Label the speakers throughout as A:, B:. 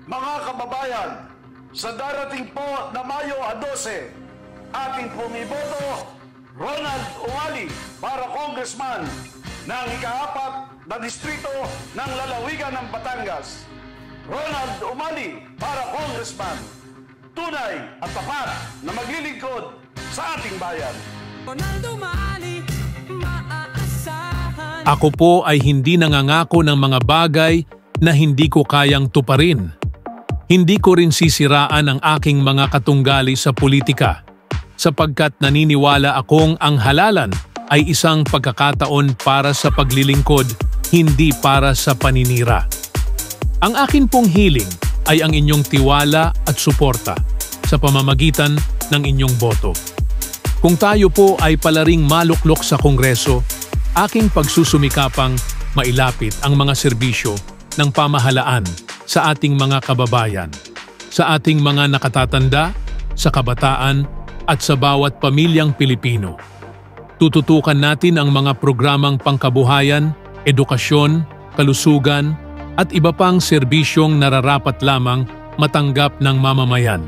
A: Mga kababayan, sa darating po na Mayo 12, ating pong iboto Ronald Umali para congressman ng ika-4 na distrito ng lalawigan ng Batangas. Ronald Umali para congressman, tunay at tapat na maglilingkod sa ating bayan.
B: Ronald Umali, maaasahan.
C: Ako po ay hindi nangangako ng mga bagay na hindi ko kayang tuparin. Hindi ko rin sisiraan ang aking mga katunggali sa politika, sapagkat naniniwala akong ang halalan ay isang pagkakataon para sa paglilingkod, hindi para sa paninira. Ang akin pong hiling ay ang inyong tiwala at suporta sa pamamagitan ng inyong boto. Kung tayo po ay palaring maluklok sa Kongreso, aking pagsusumikapang mailapit ang mga serbisyo ng pamahalaan sa ating mga kababayan, sa ating mga nakatatanda, sa kabataan at sa bawat pamilyang Pilipino. Tututukan natin ang mga programang pangkabuhayan, edukasyon, kalusugan at iba pang serbisyong nararapat lamang matanggap ng mamamayan.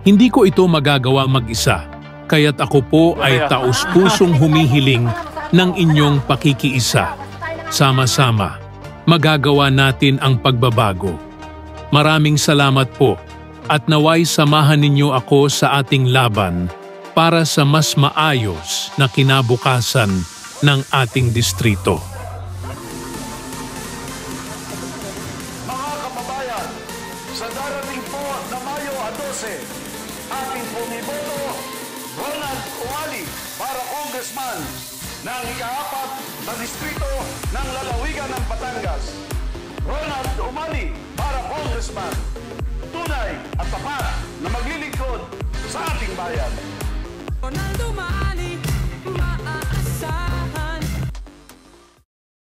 C: Hindi ko ito magagawa mag-isa, kaya't ako po ay taus-pusong humihiling ng inyong pakikiisa. Sama-sama, magagawa natin ang pagbabago. Maraming salamat po at naway samahan ninyo ako sa ating laban para sa mas maayos na kinabukasan ng ating distrito.
A: Mga kababayan, sa darating po na Mayo 12, ating pong iboto Ronald Umali para congressman ng ika-4 na distrito ng lalawigan ng Batangas. Ronald Umali para congressman, tunay at tapat na maglilingkod sa ating bayan.
B: Ronald Umali.